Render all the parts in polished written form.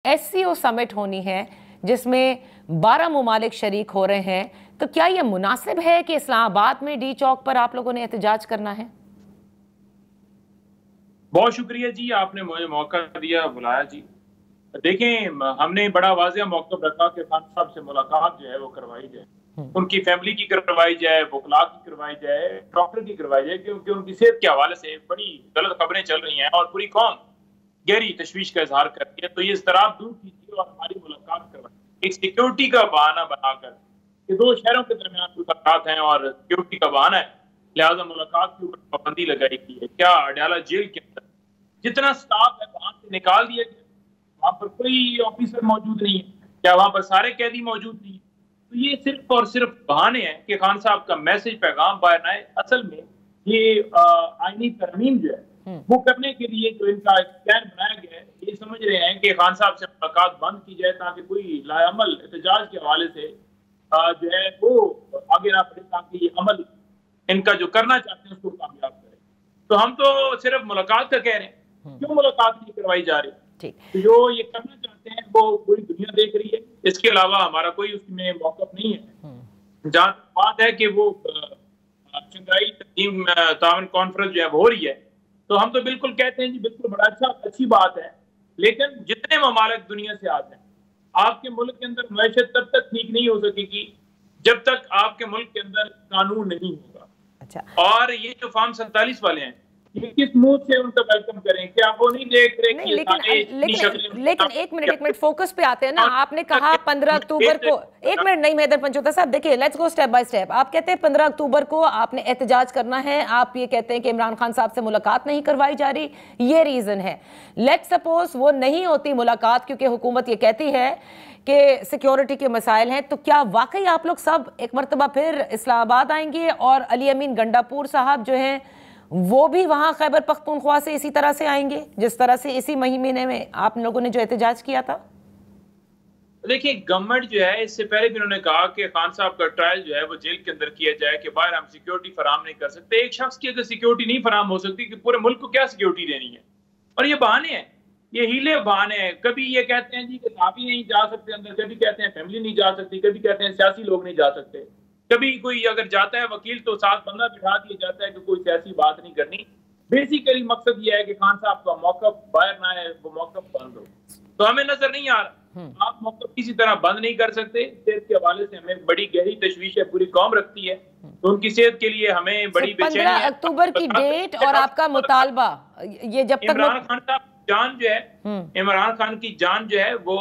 SCO summit होनी है जिसमें 12 ममालिक शरीक हो रहे हैं, तो क्या यह मुनासिब है कि इस्लामाबाद में डी चौक पर आप लोगों ने एहतजाज करना है? बहुत शुक्रिया जी, आपने मुझे मौका दिया, बुलाया जी। देखें, हमने बड़ा वाज़ेह मौक़िफ़ रखा कि खान साहब से मुलाकात जो है वो करवाई जाए, उनकी फैमिली की करवाई जाए, वकला की करवाई जाए, डॉक्टर की करवाई जाए, क्योंकि उनकी सेहत के हवाले से बड़ी गलत खबरें चल रही हैं और पूरी कौम गहरी तशवीश का इजहार कर रही है। तो ये इज़्तिराब दूर कीजिए और हमारी मुलाकात करवाइए। एक सिक्योरिटी का बहाना बनाकर कि दो शहरों के दरमियान मुलाकात है और सिक्योरिटी का बहाना है, लिहाजा मुलाकात के ऊपर पाबंदी लगाई गई है। क्या अडयाला जेल के अंदर जितना स्टाफ है वहां से निकाल दिया गया, वहां पर कोई ऑफिसर मौजूद नहीं है? क्या वहां पर सारे कैदी मौजूद नहीं है? तो ये सिर्फ और सिर्फ बहाने हैं कि खान साहब का मैसेज पैगाम बाहर आए। असल में ये आईनी तरमीम जो है वो करने के लिए जो इनका प्लान बनाया गया है, ये समझ रहे हैं कि खान साहब से मुलाकात बंद की जाए ताकि कोई लाअमल एहतजाज के हवाले से जो है वो आगे ना बढ़े, ताकि ये अमल इनका जो करना चाहते हैं उसको कामयाब करें। तो हम तो सिर्फ मुलाकात का कह रहे हैं, क्यों मुलाकात नहीं करवाई जा रही? तो जो ये करना चाहते हैं वो पूरी दुनिया देख रही है, इसके अलावा हमारा कोई उसमें मौक़िफ़ नहीं है। जहाँ बात है कि वो शंघाई तंजीम तावन कॉन्फ्रेंस जो है वो हो रही है, तो हम तो बिल्कुल कहते हैं जी बिल्कुल बड़ा अच्छी बात है, लेकिन जितने ममालिक दुनिया से आते हैं, आपके मुल्क के अंदर मईशत तब तक ठीक नहीं हो सकेगी जब तक आपके मुल्क के अंदर कानून नहीं होगा। अच्छा। और ये जो फॉर्म 47 वाले हैं, ये किस मुंह से उनका वेलकम करें? क्या वो नहीं देख रहे कि लेकिन एक मिनट फोकस पे आते हैं ना। आपने कहा 15 अक्टूबर को, एक मिनट नहीं मेहदर पंचोता साहब, देखिए let's go step by step. आप कहते हैं 15 अक्टूबर को आपने एहतजाज करना है, आप ये कहते हैं कि इमरान खान साहब से मुलाकात नहीं करवाई जा रही, ये रीजन है। लेट्स सपोज वो नहीं होती मुलाकात क्योंकि हुकूमत ये कहती है कि सिक्योरिटी के मसाइल हैं, तो क्या वाकई आप लोग सब एक मरतबा फिर इस्लामाबाद आएंगे और अली अमीन गंडापुर साहब जो हैं वो भी वहां खैबर पख्तूनख्वा से इसी तरह से आएंगे जिस तरह से इसी महीने में आप लोगों ने जो एहतजाज किया था? देखिए, गवर्नमेंट जो है इससे पहले भी उन्होंने कहा कि खान साहब का ट्रायल जो है वो जेल के अंदर किया जाए, कि बाहर हम सिक्योरिटी फराम नहीं कर सकते। एक शख्स की अगर सिक्योरिटी नहीं फराम हो सकती कि पूरे मुल्क को क्या सिक्योरिटी देनी है? और ये बहाने हैं, ये हीले बहाने हैं। कभी ये कहते हैं जी कि साहबी नहीं जा सकते अंदर, कभी कहते हैं फैमिली नहीं जा सकती, कभी कहते हैं सियासी लोग नहीं जा सकते, कभी कोई अगर जाता है वकील तो साथ बंदा बिठा दिया जाता है कि कोई सियासी बात नहीं करनी। बेसिकली मकसद ये है कि खान साहब का मौक़िफ़ बाहर ना है, वो मौक़िफ़ बंद हो। तो हमें नजर नहीं आ रहा, आप मौक़िफ़ किसी तरह बंद नहीं कर सकते। सेहत के हवाले से हमें बड़ी गहरी तशवीश है, पूरी कौम रखती है, तो उनकी सेहत के लिए हमें बड़ी बेचैनी है। 15 अक्टूबर की डेट और आपका मुतालबा, ये जब तक इमरान खान साहब जान जो है, इमरान खान की जान जो है वो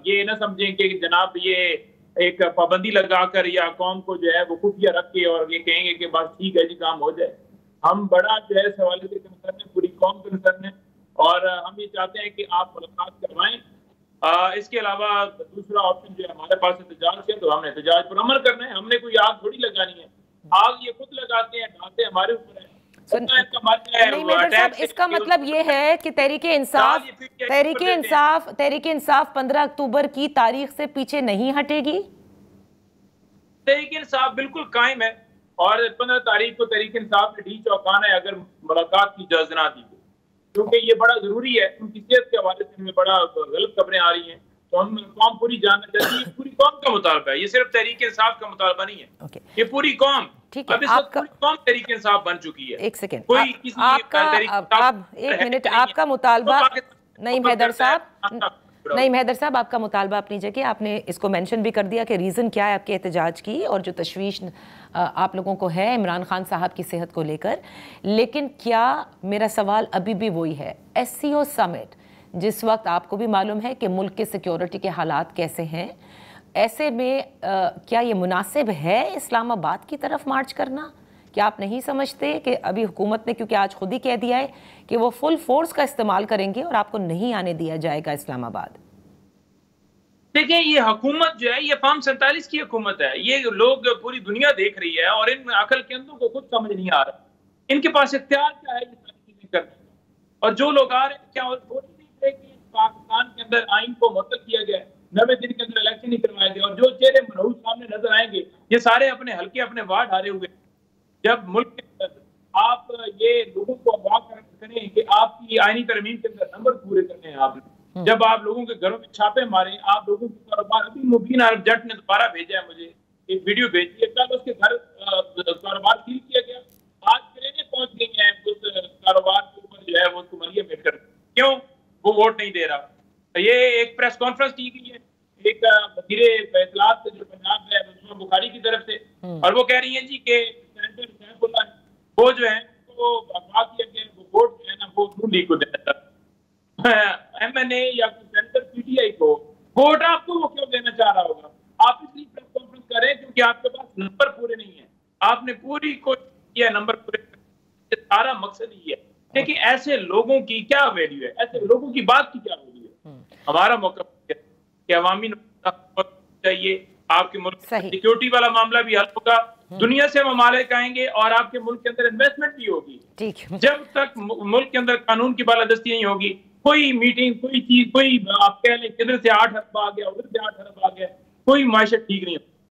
ये ना समझें कि जनाब ये एक पाबंदी लगाकर या कौम को जो है वो खुफिया रख के और ये कहेंगे कि बस ठीक है जी काम हो जाए। हम बड़ा जो है सवाल से कंसर्न है, पूरी कौम कंसर्न है, और हम ये चाहते हैं कि आप मुलाकात करवाएं। इसके अलावा दूसरा ऑप्शन जो है हमारे पास एहतजाज है, तो हमने एहतजाज पर अमल करना है। हमने कोई आग थोड़ी लगानी है, आग ये खुद लगाते हैं, ढालते हमारे ऊपर है। नहीं मेहदर साहब, इसका मतलब ये है कि तहरीके इंसाफ 15 अक्टूबर की तारीख से पीछे नहीं हटेगी। तहरीके इंसाफ बिल्कुल कायम है और 15 तारीख को तहरीके इंसाफ ने डी चौक आना है अगर मुलाकात की इजाजत ना दी, क्योंकि ये बड़ा जरूरी है। उनकी सेहत के हवाले से हमें बड़ा गलत खबरें आ रही हैं, तो हम कौम पूरी जानना चाहती है। पूरी कौम का मुतालबा है, ये सिर्फ तहरीके इंसाफ का मुतालबा नहीं है। ये पूरी कौम, ठीक है, आपका कौम तहरीके इंसाफ बन चुकी है। एक सेकेंड, एक मिनट, आपका मुतालबा नहीं हैदर साहब, नहीं हैदर साहब, आपका मुतालबा अपनी जगह, आपने इसको मेंशन भी कर दिया कि रीज़न क्या है आपके एहतजाज की और जो तशवीश आप लोगों को है इमरान खान साहब की सेहत को लेकर। लेकिन क्या मेरा सवाल अभी भी वही है, एससीओ समिट जिस वक्त आपको भी मालूम है कि मुल्क के सिक्योरिटी के हालात कैसे हैं, ऐसे में क्या ये मुनासिब है इस्लामाबाद की तरफ मार्च करना? क्या आप नहीं समझते कि अभी हुकूमत ने, क्योंकि आज खुद ही कह दिया है कि वो फुल फोर्स का इस्तेमाल करेंगे और आपको नहीं आने दिया जाएगा इस्लामाबाद? देखिए, ये हुकूमत जो है ये फॉर्म 47 की हुकूमत है, ये लोग पूरी दुनिया देख रही है और इन अकल के अंदर को खुद समझ नहीं आ रहा इनके पास इख्तियार क्या है ये सारी चीजें करने का। और जो लोग आ रहे हैं क्या वो नहीं देख रहे कि पाकिस्तान के अंदर आइन को मुअत्तल किया गया है, 90 दिन के अंदर इलेक्शन नहीं करवाए गए, और जो चेहरे मनहूस सामने नजर आएंगे ये सारे अपने हल्के अपने वार्ड हारे हुए। जब मुल्क के अंदर आप ये लोगों को अगवा करें कि आपकी आईनी तरमीम के अंदर नंबर पूरे करने हैं आपने, जब आप लोगों के घरों में छापे मारे, आप लोगों के कारोबार, अभी मुबीन अरब जट ने दोबारा भेजा है मुझे एक वीडियो भेजी है, कल उसके घर कारोबार सील किया गया, आज क्रेनें पहुंच गई हैं उस कारोबार के ऊपर जो है वो उसको मलिया में कर, क्यों? वो वोट नहीं दे रहा। ये एक प्रेस कॉन्फ्रेंस की गई है एक वजीर इत्तलात जो पंजाब है उस्मा बुखारी की तरफ से, और वो कह रही है जी के सेनेटर सैफुल्लाह वो जो है वो बात किया कि वो वोट जो है ना वो नून लीग को देना था, एमएनए या सेंटर पीटीआई को वोट आपको वो क्यों देना चाह रहा होगा? आप इसलिए प्रेस कॉन्फ्रेंस करें क्योंकि आपके पास नंबर पूरे नहीं है, आपने पूरी कोशिश किया नंबर पूरे, सारा मकसद ही है। देखिए ऐसे लोगों की क्या वैल्यू है, ऐसे लोगों की बात की क्या वैल्यू है? हमारा मौका कि अवामी चाहिए, आपके मुल्क सिक्योरिटी वाला मामला भी हल होगा, दुनिया से ममालिक आएंगे और आपके मुल्क के अंदर इन्वेस्टमेंट भी होगी। जब तक मुल्क के अंदर कानून की बालादस्ती नहीं होगी, कोई मीटिंग, कोई चीज, कोई आप कह लें किधर से 8 अरब आ गया, उधर से 8 अरब आ गया, कोई माशा ठीक नहीं होती।